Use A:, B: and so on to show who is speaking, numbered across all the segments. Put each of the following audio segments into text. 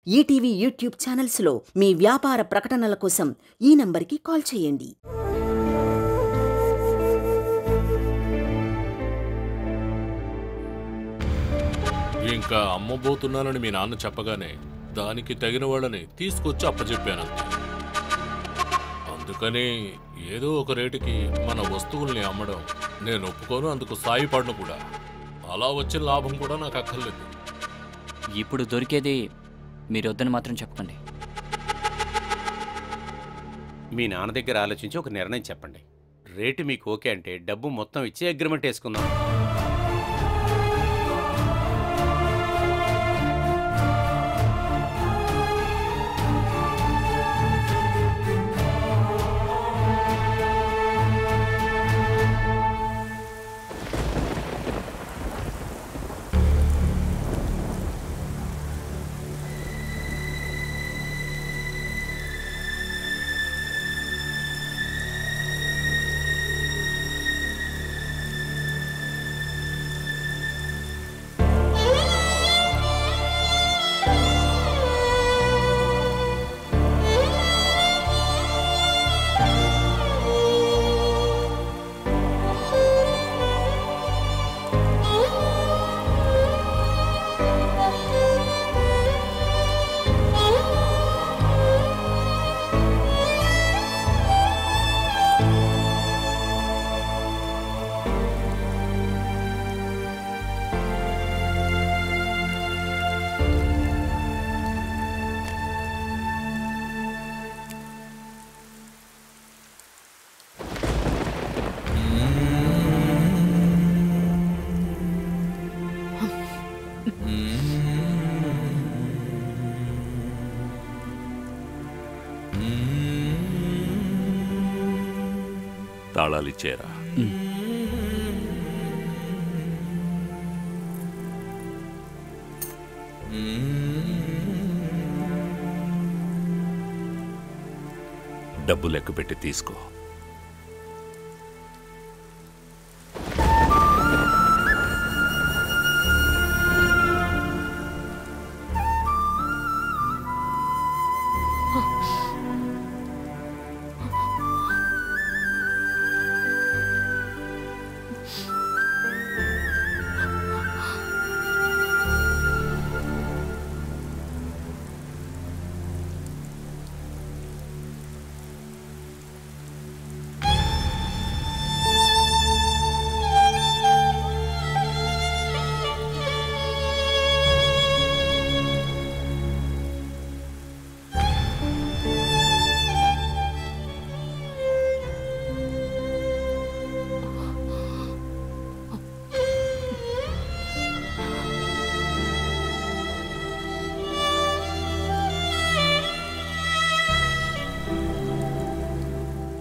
A: ETV YouTube ఛానల్స్లో మీ వ్యాపార ప్రకటనల కోసం ఈ నంబర్కి కాల్ చేయండి.
B: ఇంకా అమ్మబోతున్నానని మీ నాన్న చెప్పగానే దానికి తగిన వాళ్ళని తీసుకొచ్చి అప్పచెప్పానంతే. అందుకని ఏదో ఒక రేటుకి మన వస్తువుల్ని అమ్మడం నేను ఒప్పుకోను, అందుకు సాయపడను కూడా. అలా వచ్చిన లాభం కూడా నాకు అక్కర్లేదు.
C: ఇప్పుడు దొరికేది మీరు వద్దని మాత్రం చెప్పకండి.
D: మీ నాన్న దగ్గర ఆలోచించి ఒక నిర్ణయం చెప్పండి. రేటు మీకు ఓకే అంటే డబ్బు మొత్తం ఇచ్చి అగ్రిమెంట్ వేసుకుందాం.
B: తాళాలిచ్చేరా. డబ్బు లెక్క పెట్టి తీసుకో.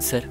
C: సార్,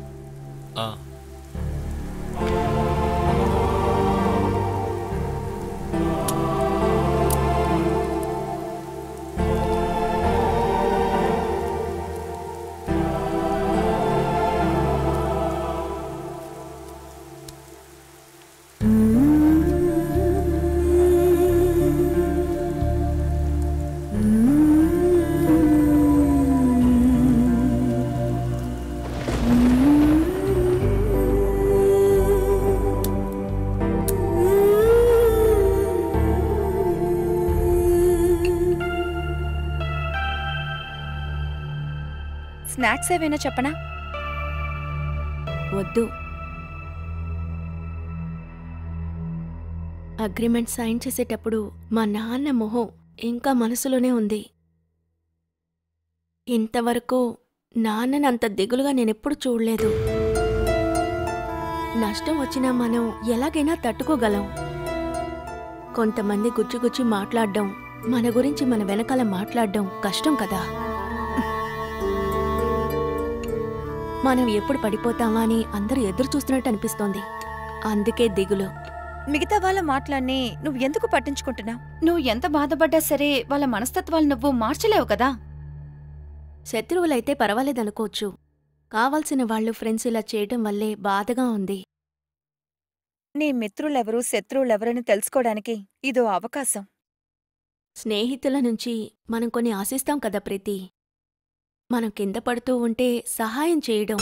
E: స్నాక్స్ ఏవైనా చెప్పనా?
F: వద్దు. అగ్రిమెంట్ సైన్ చేసేటప్పుడు మా నాన్న మొహం ఇంకా మనసులోనే ఉంది. ఇంతవరకు నాన్నని అంత దిగులుగా నేనెప్పుడు చూడలేదు. నష్టం వచ్చినా మనం ఎలాగైనా తట్టుకోగలం. కొంతమంది గుచ్చి మాట్లాడడం, మన గురించి మన వెనకాల మాట్లాడడం కష్టం కదా. మనం ఎప్పుడు పడిపోతామా అని అందరూ ఎదురు చూస్తున్నట్టు అనిపిస్తోంది. అందుకే దిగులు.
E: మిగతా వాళ్ళ మాటలన్నీ నువ్వు ఎందుకు పట్టించుకుంటున్నావు? నువ్వు ఎంత బాధపడ్డా సరే వాళ్ళ మనస్తత్వాలు నువ్వు మార్చలేవు కదా.
F: శత్రువులైతే పర్వాలేదనుకోవచ్చు. కావాల్సిన వాళ్ళు ఫ్రెండ్స్ ఇలా చేయటం వల్లే బాధగా ఉంది.
E: నీ మిత్రులెవరు శత్రువులెవరని తెలుసుకోవడానికి ఇదో అవకాశం.
F: స్నేహితుల నుంచి మనం కొన్ని ఆశిస్తాం కదా ప్రీతి. మనం కింద పడుతూ ఉంటే సహాయం చేయడం,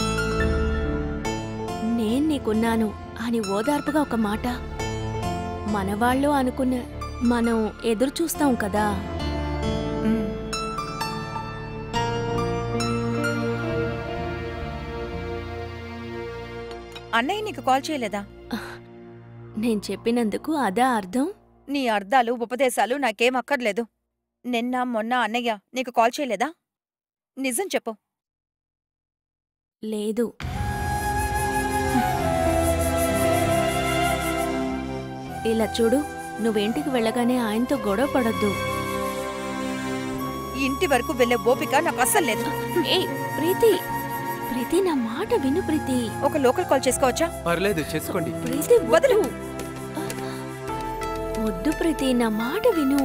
F: నేను నీకున్నాను అని ఓదార్పుగా ఒక మాట, మనవాళ్ళు అనుకున్న మనం ఎదురుచూస్తాం కదా.
E: అన్నయ్య నీకు కాల్ చేయలేదా?
F: నేను చెప్పినందుకు అదా అర్థం?
E: నీ అర్థాలు ఉపదేశాలు నాకేం అక్కర్లేదు. నిన్న మొన్న అన్నయ్య నీకు కాల్ చేయలేదా? నిజం చెప్పు.
F: లేదు. ఇలా చూడు, నువ్వేంటికి వెళ్ళగానే ఆయనతో గొడవ పడొద్దు.
E: ఇంటి వరకు వెళ్లే ఓపిక నాకు అస్సలు లేదు.
F: ఏయ్ ప్రీతి, ప్రీతి నా మాట విను ప్రీతి.
E: ఒక లోకల్ కాల్ చేసుకోవచ్చా?
G: పర్లేదు, చేసుకోండి.
F: ప్రీతి
E: వదులు.
F: వద్దు ప్రీతి, నా మాట విను.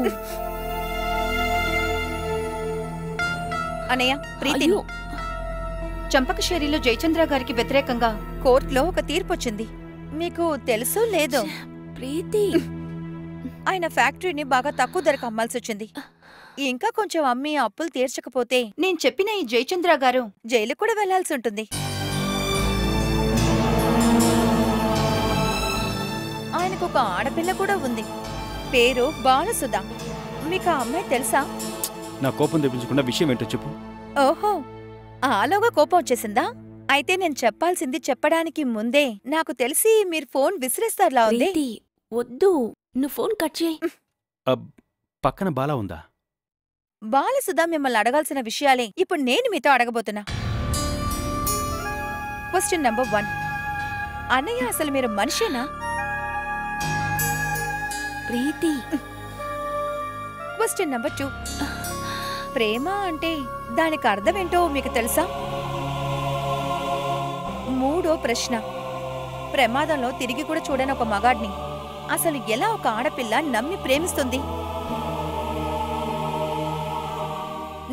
E: అన్నయ్య, ప్రీతి
F: అయ్యో,
E: చంపకశేరిలో జయచంద్ర గారికి వ్యతిరేకంగా కోర్టులో ఒక తీర్పొచ్చింది. మీకు తెలుసో లేదో?
F: ప్రీతి
E: ఆయన ఫ్యాక్టరీని బాగా తక్కువ ధరకు అమ్మాల్సొచ్చింది. ఇంకా కొంచెం అమ్మి అప్పులు తీర్చకపోతే నేను చెప్పిన ఈ జయచంద్ర గారు జైలు కూడా వెళ్లాల్సి ఉంటుంది. ఆయనకొక ఆడపిల్ల కూడా ఉంది, పేరు బాలసుధ. మీకు ఆ అమ్మాయి తెలుసా?
G: నా కోపం తెప్పించకుండా విషయం ఏంటో చెప్పు.
E: ఓహో, ఆలోగా కోపం వచ్చేసిందా? అయితే నేను చెప్పాల్సింది చెప్పడానికి ముందే నాకు తెలిసి మీరు ఫోన్ విసిరేస్తారులా ఉంది.
F: ప్రీతి వద్దు, నువ్వు ఫోన్ కట్ చేయి.
G: పక్కన బాలా ఉందా?
E: బాలసుధ మిమ్మల్ని అడగాల్సిన విషయాలే ఇప్పుడు నేను మీతో అడగబోతున్నా. క్వశ్చన్ నంబర్ 1, అన్నయ్య అసలు మీరు మనిషేనా?
F: ప్రీతి
E: క్వశ్చన్ నంబర్ 2, ప్రేమ అంటే దానికి అర్థమేంటో మీకు తెలుసా? మూడో ప్రశ్న, ప్రమాదంలో తిరిగి కూడా చూడని ఒక మగాడ్ని అసలు ఎలా ఒక ఆడపిల్ల నమ్మి ప్రేమిస్తుంది?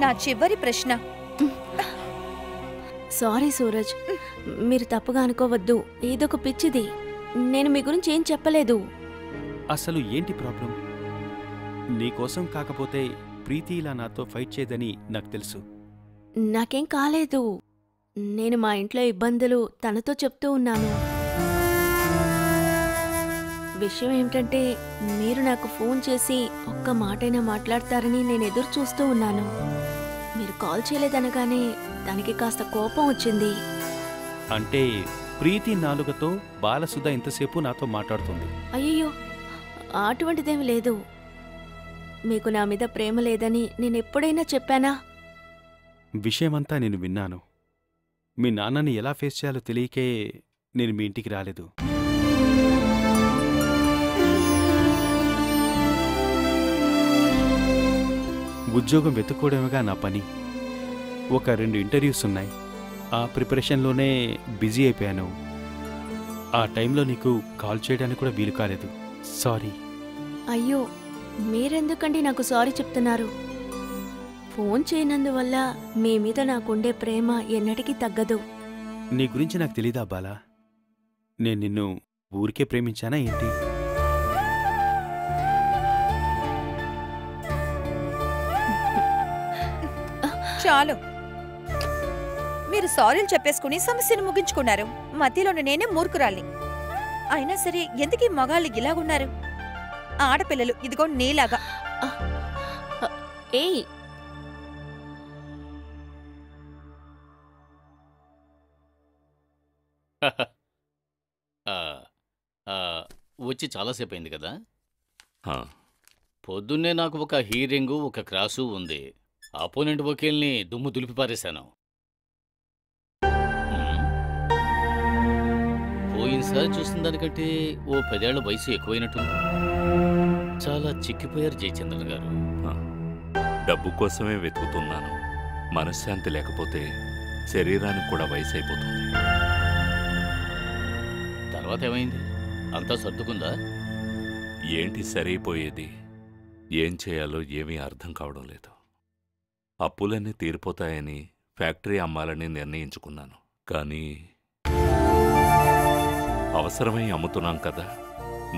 E: నా చివరి ప్రశ్న.
F: సారీ సూరజ్, మీరు తప్పుగా అనుకోవద్దు. ఏదొక పిచ్చిది. నేను మీ గురించి ఏం చెప్పలేదు.
G: అసలు ఏంటి ప్రాబ్లం? నీకోసం కాకపోతే ప్రీతి ఇలా నాతో ఫైట్ చేయదని నాకు తెలుసు.
F: నాకేం కాలేదు. నేను మా ఇంట్లో ఇబ్బందులు తనతో చెప్తూ ఉన్నాను. విషయం ఏమిటంటే, మీరు నాకు ఫోన్ చేసి ఒక్క మాటైనా మాట్లాడతారని నేను ఎదురు చూస్తూ ఉన్నాను. మీరు కాల్ చేయలేదనగానే దానికి కాస్త కోపం వచ్చింది.
G: అంటే ప్రీతి నాలుగతో బాలసుధ ఇంతసేపు నాతో మాట్లాడుతుంది.
F: అయ్యయ్యో, అటువంటిదేమి లేదు. మీకు నా మీద ప్రేమ లేదని నేనెప్పుడైనా చెప్పానా?
G: విషయమంతా నేను విన్నాను. మీ నాన్నని ఎలా ఫేస్ చేయాలో తెలియకే నేను మీ ఇంటికి రాలేదు. ఉద్యోగం వెతుక్కోవడమేగా నా పని. ఒక 2 ఇంటర్వ్యూస్ ఉన్నాయి. ఆ ప్రిపరేషన్లోనే బిజీ అయిపోయాను. ఆ టైంలో నీకు కాల్ చేయడానికి కూడా వీలు కాలేదు. సారీ.
F: అయ్యో, మీరెందుకండి నాకు సారీ చెప్తున్నారు? ఫోన్ చేయనందువల్ల మీ మీద నాకుండే ప్రేమ ఎన్నటికీ తగ్గదు.
G: నీ గురించి నాకు తెలీదా బాలా? నేను నిన్ను ఊరికే ప్రేమించానా ఏంటి?
E: చాలు, మీరు సారీలు చెప్పేసుకుని సమస్యను ముగించుకున్నారు. మధ్యలోనే నేనే మూర్ఖురాల్ని. అయినా సరే ఎందుకీ మగాళ్ళు ఇలాగున్నారు? ఆడపిల్లలు ఇదిగో నీలాగా.
F: ఏయ్,
H: వచ్చి చాలాసేపు అయింది కదా.
B: హా,
H: పొద్దున్నే నాకు ఒక హీరింగు ఒక క్రాసు ఉంది. అపోనెంట్ వకీల్ని దుమ్ము దులిపి పారేశాను. పోయినసారి చూసిన దానికంటే ఓ 10 ఏళ్ల వయసు ఎక్కువైనట్టుంది. చాలా చిక్కిపోయారు జయచంద్రన్ గారు.
B: డబ్బు కోసమే వెతుకుతున్నాను. మనశ్శాంతి లేకపోతే శరీరానికి కూడా వయసు అయిపోతుంది.
H: తర్వాత ఏమైంది? అంతా సర్దుకుందా?
B: ఏంటి సరైపోయేది? ఏం చేయాలో ఏమీ అర్థం కావడం లేదు. అప్పులన్నీ తీరిపోతాయని ఫ్యాక్టరీ అమ్మాలని నిర్ణయించుకున్నాను. కానీ అవసరమై అమ్ముతున్నాం కదా.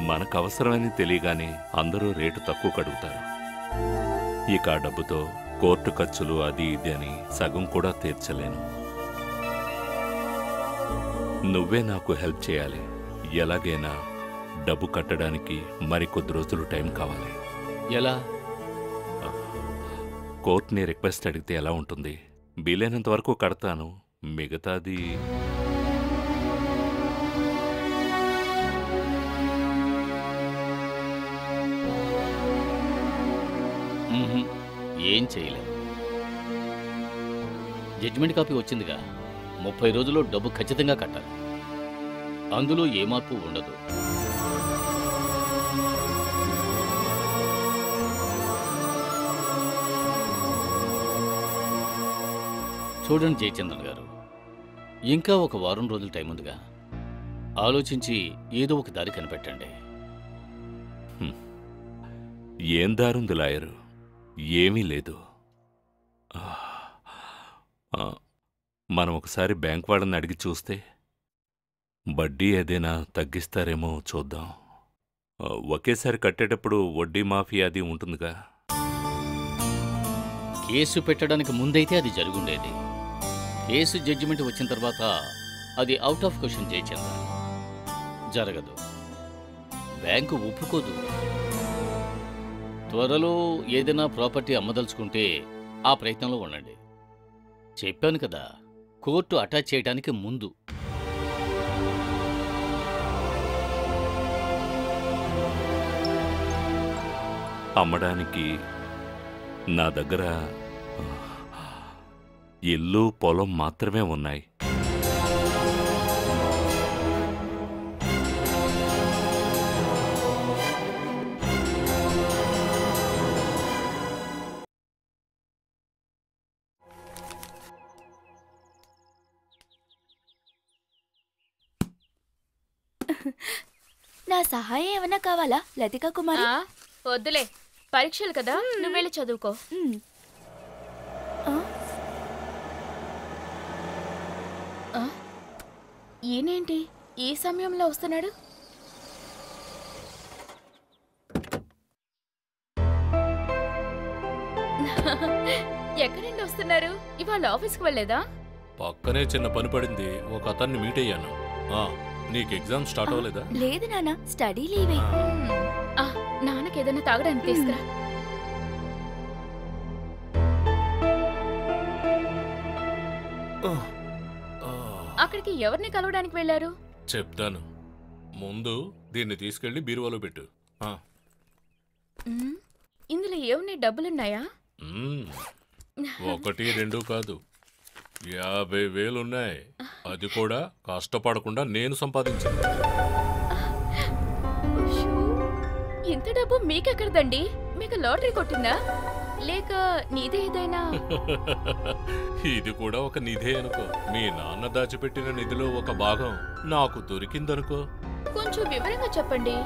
B: మనకు అవసరమని తెలియగానే అందరూ రేటు తక్కువ కడుగుతారు.
I: ఇక ఆ డబ్బుతో కోర్టు ఖర్చులు అది ఇది అని సగం కూడా తీర్చలేను. నువ్వే నాకు హెల్ప్ చేయాలి. ఎలాగైనా డబ్బు కట్టడానికి మరికొద్ది రోజులు టైం కావాలి.
H: ఎలా?
I: కోర్టుని రిక్వెస్ట్ అడిగితే ఎలా ఉంటుంది? వీలైనంత వరకు కడతాను, మిగతాది
H: ఏం చేయలేం. జడ్జిమెంట్ కాపీ వచ్చిందిగా, 30 రోజుల్లో డబ్బు ఖచ్చితంగా కట్టాలి. అందులో ఏ మార్పు ఉండదు. చూడండి జయచంద్రన్ గారు, ఇంకా ఒక వారం రోజులు టైం ఉందిగా, ఆలోచించి ఏదో ఒక దారి కనిపెట్టండి.
I: ఏం దారుంది లాయరు? ఏమీ లేదు. మనం ఒకసారి బ్యాంక్ వాళ్ళని అడిగి చూస్తే వడ్డీ ఏదైనా తగ్గిస్తారేమో చూద్దాం. ఒకేసారి కట్టేటప్పుడు వడ్డీ మాఫీ అది ఉంటుందిగా.
H: కేసు పెట్టడానికి ముందైతే అది జరుగుండేది. కేసు జడ్జిమెంట్ వచ్చిన తర్వాత అది అవుట్ ఆఫ్ క్వశ్చన్ జయచంద్ర. జరగదు, బ్యాంకు ఒప్పుకోదు. త్వరలో ఏదైనా ప్రాపర్టీ అమ్మదలుచుకుంటే ఆ ప్రయత్నంలో ఉండండి. చెప్పాను కదా, కోర్టు అటాచ్ చేయడానికి ముందు.
I: అమ్మడానికి నా దగ్గర ఇల్లు పొలం మాత్రమే ఉన్నాయి.
F: నా సహాయం ఏమన్నా కావాలా లతికా కుమారి?
J: వద్దులే, పరీక్షలు కదా, నువ్వు వెళ్ళి చదువుకో. ఈయనేంటి ఈ సమయంలో వస్తున్నాడు? ఎక్కడి నుండి వస్తున్నారు? ఇవాళ ఆఫీస్కి వెళ్ళలేదా?
B: పక్కనే చిన్న పని పడింది, ఒక అతన్ని మీట్ అయ్యాను. నీకు ఎగ్జామ్ స్టార్ట్ అవ్వలేదా?
F: లేదు నాన్న, స్టడీ లీవే.
J: నాన్నకి ఏదైనా తాగడానికి తీసుకురా. అక్కడికి ఎవరిని కలవడానికి వెళ్ళారు?
B: చెప్తాను, ముందు దీన్ని తీసుకెళ్లి బీరువాలో పెట్టు.
J: ఇందులో ఏమన్నా డబ్బులున్నాయా?
B: 1, 2 కాదు, 50,000 ఉన్నాయి. అది కూడా కష్టపడకుండా నేను సంపాదించాను.
J: ఇంత డబ్బు మీకెక్కడదండి? మీకు లాటరీ కొట్టిందా, లేక నిధి ఏదైనా?
B: ఇది కూడా ఒక నిధే అనుకో. మీ నాన్న దాచిపెట్టిన నిధిలో ఒక భాగం నాకు దొరికిందనుకో.
J: కొంచెం వివరంగా చెప్పండి,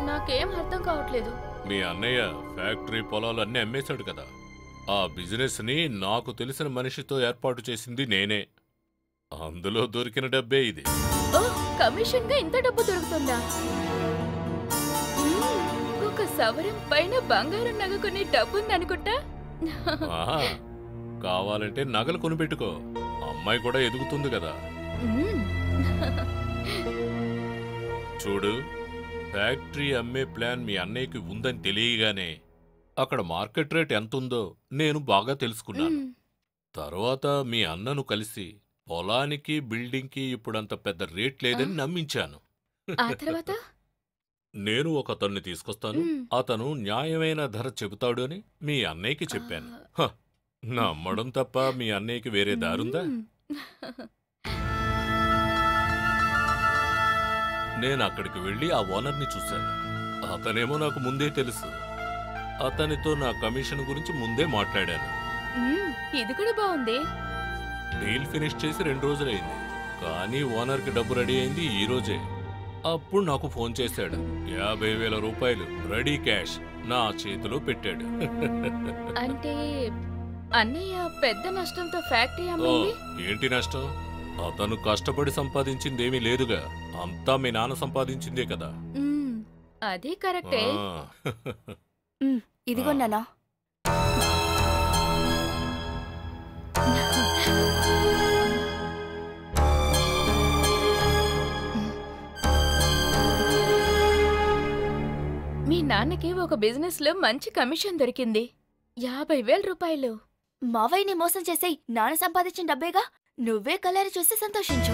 J: నాకేం అర్థం కావట్లేదు.
B: మీ అన్నయ్య ఫ్యాక్టరీ పొలాలు అన్నీ అమ్మేశాడు కదా, ఆ బిజినెస్ ని నాకు తెలిసిన మనిషితో ఏర్పాటు చేసింది నేనే. అందులో దొరికిన డబ్బే ఇది.
J: కమిషన్ గా ఇంత డబ్బు దొరుకుతుందా? ఒక సవరం పైన బంగారం నగ కొనే డబ్బు ఉందనుకుంటా.
B: కావాలంటే నగలు కొనిపెట్టుకో, అమ్మాయి కూడా ఎదుగుతుంది కదా. చూడు, ఫ్యాక్టరీ అమ్మే ప్లాన్ మీ అన్నయ్యకి ఉందని తెలియగానే అక్కడ మార్కెట్ రేట్ ఎంతుందో నేను బాగా తెలుసుకున్నాను. తర్వాత మీ అన్నను కలిసి పొలానికి బిల్డింగ్కి ఇప్పుడంత పెద్ద రేట్ లేదని నమ్మించాను. నేను ఒక అతన్ని తీసుకొస్తాను, అతను న్యాయమైన ధర చెబుతాడు అని మీ అన్నయ్యకి చెప్పాను. నమ్మడం తప్ప మీ అన్నయ్యకి వేరే దారుందా? నేను అక్కడికి వెళ్ళి ఆ ఓనర్ని చూశాను. అతనేమో నాకు ముందే తెలుసు. అతనితో నా కమిషన్ గురించి ముందే మాట్లాడాను.
J: ఇది కూడా బాగుంది.
B: డీల్ ఫినిష్ చేసి 2 రోజులైంది, కానీ ఓనర్కి డబ్బు రెడీ అయింది ఈ రోజే. అప్పుడు నాకు ఫోన్ చేశాడు. 50,000 రూపాయలు రెడీ క్యాష్ నా చేతిలో పెట్టాడు.
J: అంటే అన్నయ్య పెద్ద నష్టంతో ఫ్యాక్టరీ అమ్మింది?
B: ఏంటి నష్టం? అతను కష్టపడి సంపాదించిందేమీ లేదుగా, అంతా మీ నాన్న సంపాదించిందే కదా.
J: అదే కరెక్టే.
F: ఇదిగో నాన్న.
J: నాన్నకి ఒక బిజినెస్ లో మంచి కమిషన్ దొరికింది. 50,000 రూపాయలు.
F: మావయ్యని మోసం చేసి నాన్న సంపాదించిన డబ్బేగా. నువ్వే కలర్ చూసి సంతోషించు.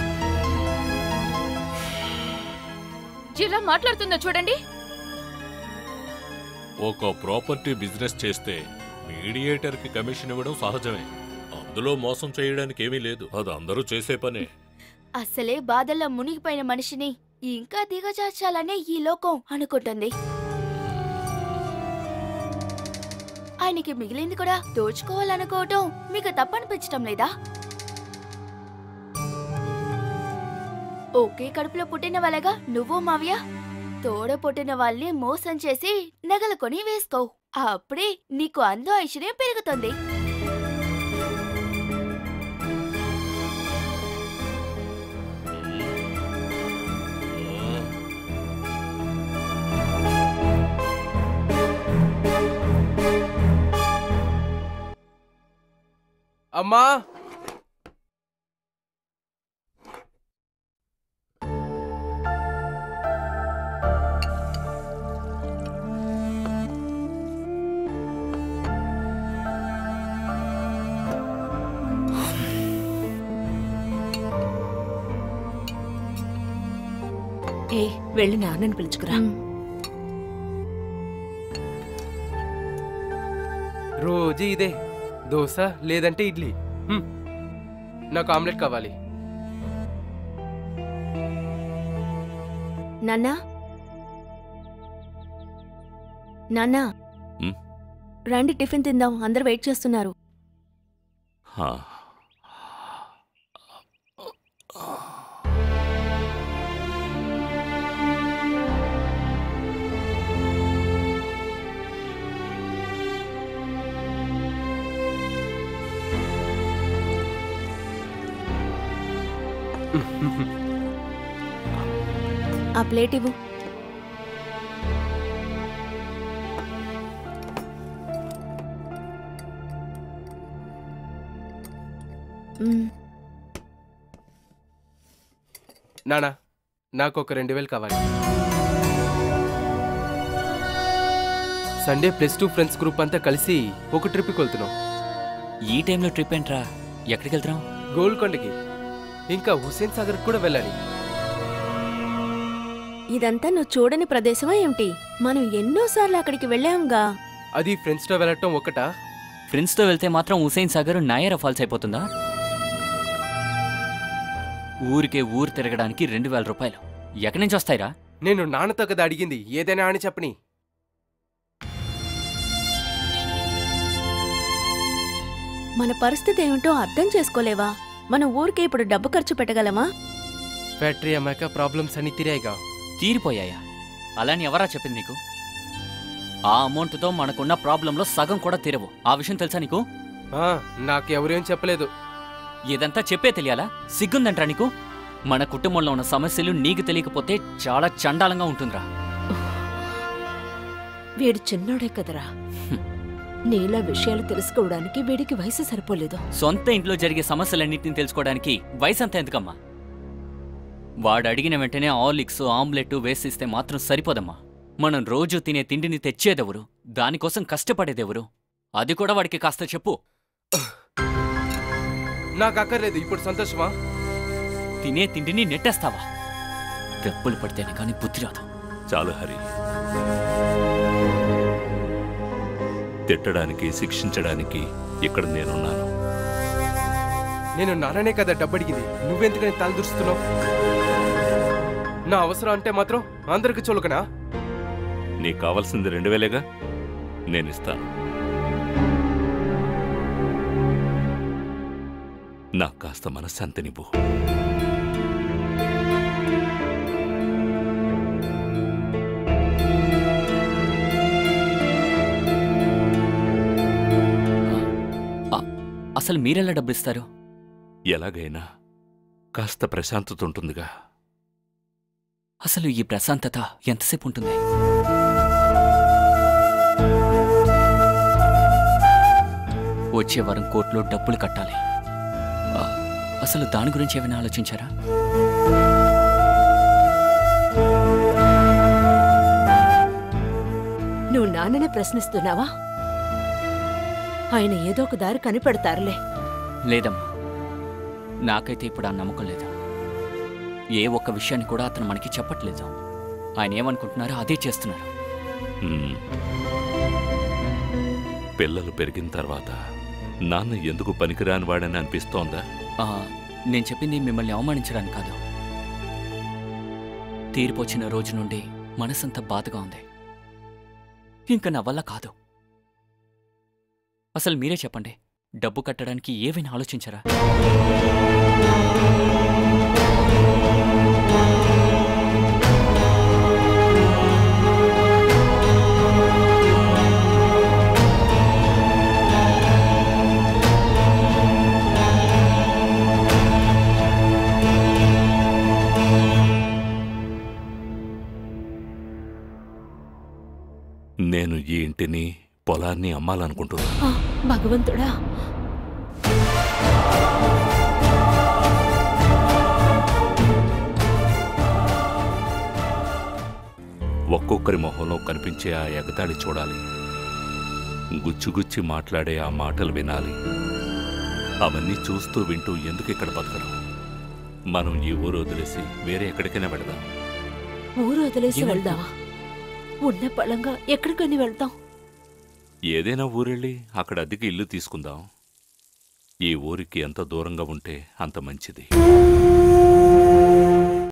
J: జిల్లా మాట్లాడుతుందో చూడండి.
B: ఒక ప్రాపర్టీ బిజినెస్ చేస్తే మీడియేటర్కి కమిషన్ ఇవ్వడం సహజమే. అందులో మోసం చేయడానికి ఏమీ లేదు. అది అందరూ చేసే పనే.
F: అసలే బాధల్లో మునిగిపోయిన మనిషిని ఇంకా దిగజార్చాలనే ఈ లోకం అనుకుంటుంది. ఆయనకి మిగిలింది కూడా దోచుకోవాలనుకోవటం మీకు తప్పనిపించటం లేదా? ఒకే కడుపులో పుట్టిన వాళ్ళగా నువ్వు మావయ్య తోడ పుట్టిన వాళ్ళని మోసం చేసి నగలు కొని వేసుకో. అప్పుడే నీకు అందం ఐశ్వర్యం పెరుగుతుంది.
K: అమ్మా,
A: ఏ వెళ్ళి నాన్నని పిలుచుకురా.
K: రోజు ఇదే దోశ లేదంటే ఇడ్లీ. నాకు ఆమ్లెట్ కావాలి.
F: నాన్నా నాన్నా రండి టిఫిన్ తిందాం. అందరు వెయిట్ చేస్తున్నారు. ఆ ప్లేట్ ఇవ్వు.
K: నానా, నాకు ఒక 2,000 కావాలి. సండే +2 ఫ్రెండ్స్ గ్రూప్ అంతా కలిసి ఒక ట్రిప్కి వెళ్తున్నాం.
C: ఈ టైంలో ట్రిప్ ఏంట్రా? ఎక్కడికి వెళ్తున్నాం?
K: గోల్కొండకి, ఇంకా హుస్సేన్ సాగర్ కూడా వెళ్ళాలి.
F: ఇదంతా నువ్వు చూడని ప్రదేశమా ఏమిటి? మనం ఎన్నోసార్లు అక్కడికి వెళ్ళాంగా.
K: అది ఫ్రెండ్స్తో వెళ్ళటం ఒకటా?
C: ఫ్రెండ్స్తో వెళ్తే మాత్రం హుస్సేన్ సాగర్ నయారా ఫాల్స్ అయిపోతుందా? ఊరికే ఊరు తిరగడానికి 2,000 రూపాయలు ఎక్కడి నుంచి వస్తాయిరా?
K: నేను నాన్నతో కదా అడిగింది, ఏదైనా అని చెప్పని.
F: మన పరిస్థితి ఏమిటో అర్థం చేసుకోలేవా? మన ఊరికే ఇప్పుడు డబ్బు ఖర్చు పెట్టగలమా?
K: ఫ్యాక్టరీ అమ్మాక ప్రాబ్లమ్స్ అన్ని తీరాయిగా.
C: తీరిపోయాయా? అలాని ఎవరా చెప్పింది నీకు? ఆ అమౌంట్తో మనకున్న ప్రాబ్లంలో సగం కూడా తీరవు. ఆ విషయం తెలుసా నీకు?
K: నాకు ఎవరేం చెప్పలేదు.
C: ఇదంతా చెప్పే తెలియాలా? సిగ్గుందంట్రా నీకు? మన కుటుంబంలో ఉన్న సమస్యలు నీకు తెలియకపోతే చాలా చండాలంగా ఉంటుందిరా.
A: వీడు చిన్నోడే కదరా. నీలా విషయాలు తెలుసుకోవడానికి వీడికి వయసు సరిపోలేదు.
C: సొంత ఇంట్లో జరిగే సమస్యలన్నింటినీ తెలుసుకోవడానికి వయసు అంతా ఎందుకమ్మా? వాడు అడిగిన వెంటనే ఆలిక్స్ ఆమ్లెట్ వేసిస్తే మాత్రం సరిపోదమ్మా. మనం రోజు తినే తిండిని తెచ్చేదెవరు? దానికోసం కష్టపడేదెవరు? అది కూడా వాడికి కాస్త చెప్పు.
K: నాకు అక్కర్లేదు. ఇప్పుడు సంతోషమా?
C: తినే తిండిని నెట్టేస్తావా? దెబ్బలు పడితేనే కానీ బుద్ధి రాదు.
I: చాలు హరి. తిట్టడానికి శిక్షించడానికి ఇక్కడ నేనున్నాను.
K: నేను నాన్ననే కదా డబ్బడిగింది. నువ్వెందుకని తల దురుస్తున్నావు? నా అవసరం అంటే మాత్రం అందరికి చులకనా?
I: నీకు కావాల్సింది 2,000గా నేనిస్తాను. నాకు కాస్త మనశ్శాంతినివ్వు.
C: అసలు మీరెలా డబ్బిస్తారు?
I: ఎలాగైనా కాస్త ప్రశాంతత ఉంటుందిగా.
C: అసలు ఈ ప్రశాంతత ఎంతసేపు ఉంటుంది? వచ్చే వారం కోర్టులో డబ్బులు కట్టాలి. అసలు దాని గురించి ఏమైనా ఆలోచించారా?
A: నువ్వు నాన్ననే ప్రశ్నిస్తున్నావా? ఆయన ఏదో ఒక దారి కనిపెడతారులే.
C: లేదమ్మా, నాకైతే ఇప్పుడు ఆ నమ్మకం లేదు. ఏ ఒక్క విషయాన్ని కూడా అతను మనకి చెప్పట్లేదు. ఆయన ఏమనుకుంటున్నారో అదే చేస్తున్నారు.
I: పిల్లలు పెరిగిన తర్వాత నాన్న ఎందుకు పనికిరాని వాడని అనిపిస్తోందా?
C: నేను చెప్పింది మిమ్మల్ని అవమానించడానికి కాదు. తీరిపోచిన రోజు నుండి మనసంతా బాధగా ఉంది. ఇంకా నా వల్ల కాదు. అసలు మీరే చెప్పండి, డబ్బు కట్టడానికి ఏవైనా ఆలోచించరా?
I: నేను ఈ ఇంటిని పొలాన్ని అమ్మాలనుకుంటున్నా.
A: భగవంతుడా,
I: ఒక్కొక్కరి మొహంలో కనిపించే ఆ ఎగతాళి చూడాలి, గుచ్చిగుచ్చి మాట్లాడే ఆ మాటలు వినాలి. అవన్నీ చూస్తూ వింటూ ఎందుకు ఇక్కడ బతకడం? మనం ఈ ఊరు వదిలేసి వేరే ఎక్కడికైనా వెళదాం.
A: ఊరు వదిలేసి వెళ్దామా? ఉన్న పళంగా ఎక్కడికని వెళ్తాం?
I: ఏదైనా ఊరెళ్ళి అక్కడ అద్దెకి ఇల్లు తీసుకుందాం. ఈ ఊరికి ఎంత దూరంగా ఉంటే అంత మంచిది.